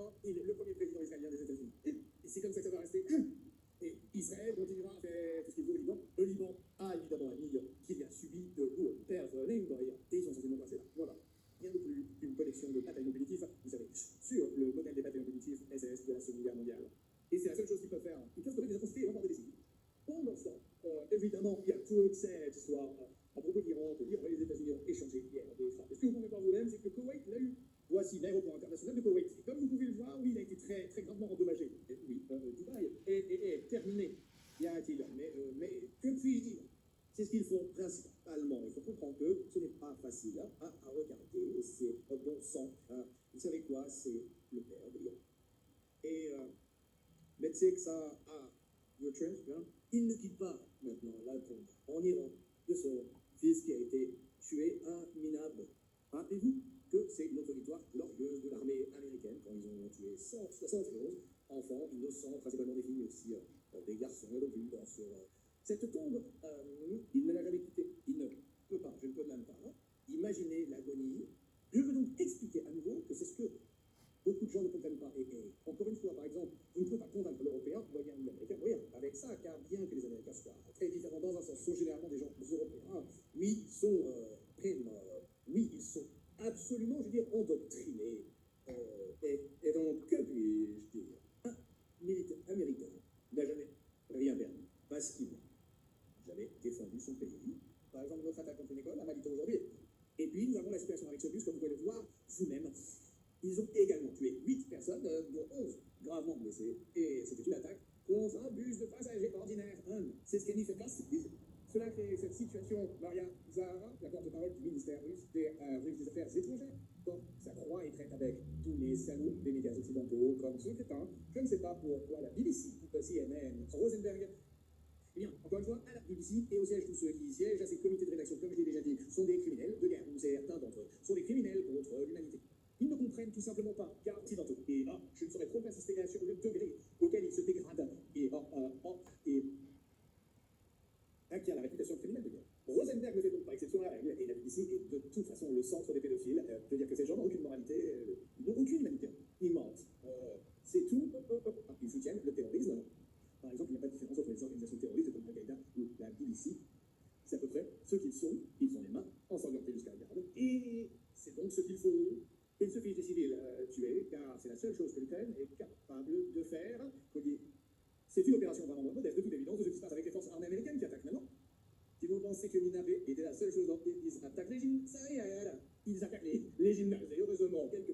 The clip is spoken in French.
quand il est le premier président israélien des États-Unis. Et c'est comme ça que ça va rester. Et Israël continuera à faire tout ce qu'il veut au Liban. Le Liban a évidemment admis qu'il a subi de lourds pertes et ils sont censés passer là. Voilà. Rien de plus qu'une collection de bataillons punitifs, vous savez, sur le modèle des bataillons punitifs SS de la Seconde Guerre mondiale. Et c'est la seule chose qu'ils peuvent faire. Ils peuvent commettre des atrocités et remporter des cibles. Pendant ce temps, évidemment, il y a toute cette histoire à propos de l'Iran, que l'Iran et les États-Unis ont échangé hier des frappes. Et ce que vous pouvez voir vous-même, c'est que le Koweït l'a eu. Voici l'aéroport international de Koweït. Et comme vous pouvez le voir, oui, il a été très, très gravement endommagé. Et oui, Dubaï est terminé, y a-t-il. Mais que puis-je dire? C'est ce qu'ils font principalement. Il faut comprendre que ce n'est pas facile à regarder. C'est bon sang. Vous savez quoi? C'est le père de l'Iran. Et Metzek, ça a le trench, il ne quitte pas maintenant la tombe en Iran de son fils qui a été tué à Minab. Rappelez-vous que c'est notre victoire glorieuse de l'armée américaine quand ils ont tué 171 enfants innocents, principalement des filles, mais aussi des garçons et d'adultes sur cette tombe. Il ne l'a jamais quittée. Il ne peut pas, je ne peux même pas. Imaginez l'agonie. Je veux donc expliquer à nouveau que c'est ce que beaucoup de gens ne comprennent pas. Et encore une fois, par exemple, vous ne pouvez pas convaincre l'Européen, moyen ou l'Américain, moyen, avec ça, car bien que les Américains soient très différents dans un sens, sont généralement des gens européens, oui, ils sont oui, ils sont absolument, je veux dire, endoctrinés. Et donc, que puis-je dire? Un militaire américain n'a jamais rien perdu, parce qu'il n'a jamais défendu son pays. Par exemple, notre attaque contre une école à Malito aujourd'hui. Et puis, nous avons la situation avec ce bus, comme vous pouvez le voir vous-même. Ils ont également tué 8 personnes, dont 11 gravement blessées. Et c'était une attaque contre un bus de passagers ordinaire. C'est ce qu'Annie Fekas dit. Cela crée cette situation. Maria Zahara, la porte-parole du ministère russe des Affaires étrangères, quand ça croit et traite avec tous les salauds des médias occidentaux comme ce crétin. Je ne sais pas pourquoi la BBC, CNN, Rosenberg. Eh bien, encore une fois, à la BBC et au siège, tous ceux qui siègent à ces comités de rédaction, comme je l'ai déjà dit, sont des criminels de guerre, ou certains d'entre eux sont des criminels contre l'humanité. Ils ne comprennent tout simplement pas, car occidentaux. Et je ne saurais trop insister sur le degré auquel ils se dégradent. Et qui a la réputation criminelle de guerre. Rosenberg ne fait donc pas exception à la règle, et la BBC est de toute façon le centre des pédophiles. Je veux dire que ces gens n'ont aucune moralité, ils n'ont aucune humanité. Ils mentent. C'est tout. Ils soutiennent le terrorisme. Par exemple, il n'y a pas de différence entre les organisations terroristes comme Al-Qaïda ou la BBC. C'est à peu près ce qu'ils sont. Ils ont les mains ensanglantées jusqu'à la garde. Et c'est donc ce qu'il faut. Il se fiche des civils tués, car c'est la seule chose que l'Ukraine est capable de faire. C'est une opération vraiment modeste, de toute évidence, de ce qui se passe avec les forces armées américaines qui attaquent maintenant. Si vous pensez que Minabé était la seule chose dont ils attaquent les Israéliens, ils attaquent les Gymnases. Et heureusement, quelques